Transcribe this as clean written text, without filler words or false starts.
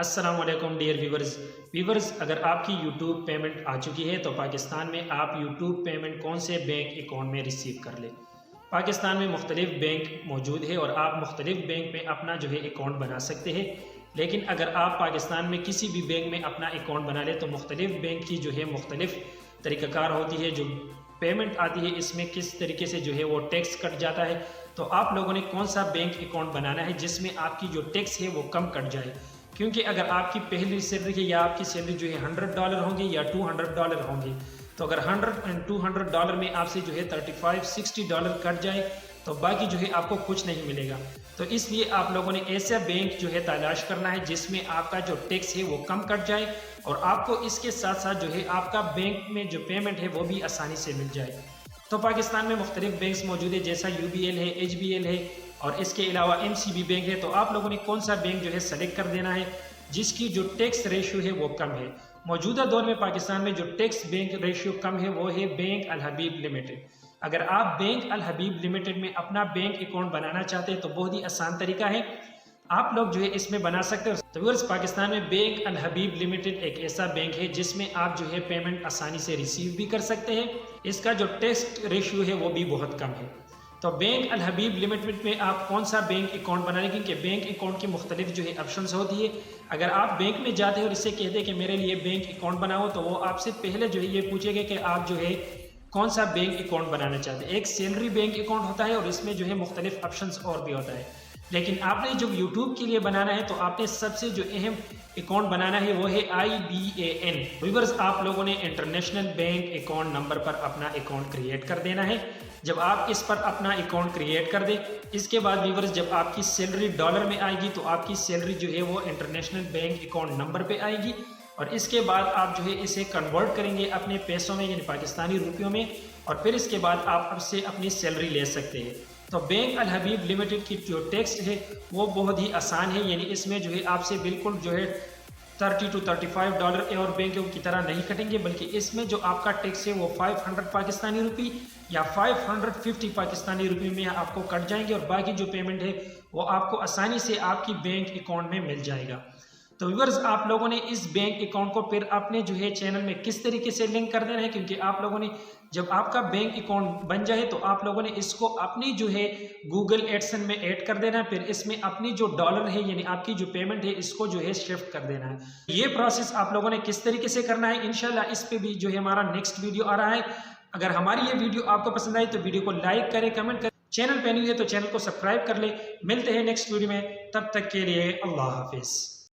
अस्सलामुअलैकुम dear viewers, अगर आपकी यूट्यूब पेमेंट आ चुकी है तो पाकिस्तान में आप यूट्यूब पेमेंट कौन से बैंक अकाउंट में रिसीव कर ले। पाकिस्तान में मुख्तलिफ बैंक मौजूद है और आप मुख्तलिफ बैंक में अपना जो है अकाउंट बना सकते हैं। लेकिन अगर आप पाकिस्तान में किसी भी बैंक में अपना अकाउंट बना ले तो मुख्तलिफ बैंक की जो है मुख्तलिफ तरीक़ाकार होती है। जो पेमेंट आती है इसमें किस तरीके से जो है वो टैक्स कट जाता है। तो आप लोगों ने कौन सा बैंक अकाउंट बनाना है जिसमें आपकी जो टैक्स है वो कम कट जाए, क्योंकि अगर आपकी पहली सैलरी है या आपकी सैलरी जो है $100 होंगी या $200 होंगी, तो अगर $100 और $200 में आपसे जो है $35-60 कट जाए तो बाकी जो है आपको कुछ नहीं मिलेगा। तो इसलिए आप लोगों ने ऐसा बैंक जो है तलाश करना है जिसमें आपका जो टैक्स है वो कम कट जाए और आपको इसके साथ साथ जो है आपका बैंक में जो पेमेंट है वो भी आसानी से मिल जाए। तो पाकिस्तान में मुख्तलिफ बैंक्स मौजूद है, जैसा UBL है, HBL है और इसके अलावा MCB बैंक है। तो आप लोगों ने कौन सा बैंक जो है सेलेक्ट कर देना है जिसकी जो टैक्स रेशियो है वो कम है। मौजूदा दौर में पाकिस्तान में जो टैक्स बैंक रेशियो कम है वो है बैंक अल हबीब लिमिटेड। अगर आप बैंक अल हबीब लिमिटेड में अपना बैंक अकाउंट बनाना चाहते हैं तो बहुत ही आसान तरीका है, आप लोग जो है इसमें बना सकते हो। तो व्यूअर्स, पाकिस्तान में बैंक अल हबीब लिमिटेड एक ऐसा बैंक है जिसमें आप जो है पेमेंट आसानी से रिसीव भी कर सकते हैं। इसका जो टैक्स रेशियो है वो भी बहुत कम है। तो बैंक अल हबीब लिमिटेड में आप कौन सा बैंक अकाउंट बनाने, क्योंकि बैंक अकाउंट की मुख्तलिफ जो है ऑप्शंस होती है। अगर आप बैंक में जाते हैं और इससे कहते हैं कि मेरे लिए बैंक अकाउंट बनाओ, तो वो आपसे पहले जो है ये पूछेगा कि आप जो है कौन सा बैंक अकाउंट बनाना चाहते हैं। एक सैलरी बैंक अकाउंट होता है और इसमें जो है मुख्तलिफ ऑप्शंस और भी होता है। लेकिन आपने जो यूट्यूब के लिए बनाना है तो आपने सबसे जो अहम अकाउंट बनाना है वो है IBAN। व्यूअर्स, आप लोगों ने इंटरनेशनल बैंक अकाउंट नंबर पर अपना अकाउंट क्रिएट कर देना है। जब आप इस पर अपना अकाउंट क्रिएट कर दें, इसके बाद व्यूअर्स जब आपकी सैलरी डॉलर में आएगी तो आपकी सैलरी जो है वो इंटरनेशनल बैंक अकाउंट नंबर पे आएगी और इसके बाद आप जो है इसे कन्वर्ट करेंगे अपने पैसों में यानी पाकिस्तानी रुपयों में, और फिर इसके बाद आप आपसे अपनी सैलरी ले सकते हैं। तो बैंक अल हबीब लिमिटेड की जो टैक्स है वो बहुत ही आसान है, यानी इसमें जो है आपसे बिल्कुल जो है $30 to $35 और बैंकों की तरह नहीं कटेंगे, बल्कि इसमें जो आपका टैक्स है वो 500 पाकिस्तानी रुपये या 550 पाकिस्तानी रुपये में आपको कट जाएंगे और बाकी जो पेमेंट है वो आपको आसानी से आपकी बैंक अकाउंट में मिल जाएगा। तो व्यूअर्स, आप लोगों ने इस बैंक अकाउंट को फिर अपने जो है चैनल में किस तरीके से लिंक कर देना है, क्योंकि आप लोगों ने जब आपका बैंक अकाउंट बन जाए तो आप लोगों ने इसको अपनी जो है गूगल एडसेंस में ऐड कर देना है। फिर इसमें अपनी जो डॉलर है यानी आपकी जो पेमेंट है इसको जो है शिफ्ट कर देना है। ये प्रोसेस आप लोगों ने किस तरीके से करना है, इंशाल्लाह इस पे भी जो है हमारा नेक्स्ट वीडियो आ रहा है। अगर हमारी ये वीडियो आपको पसंद आई तो वीडियो को लाइक करें, कमेंट करें, चैनल पे न्यू है तो चैनल को सब्सक्राइब कर ले। मिलते हैं नेक्स्ट वीडियो में, तब तक के लिए अल्लाह हाफिज।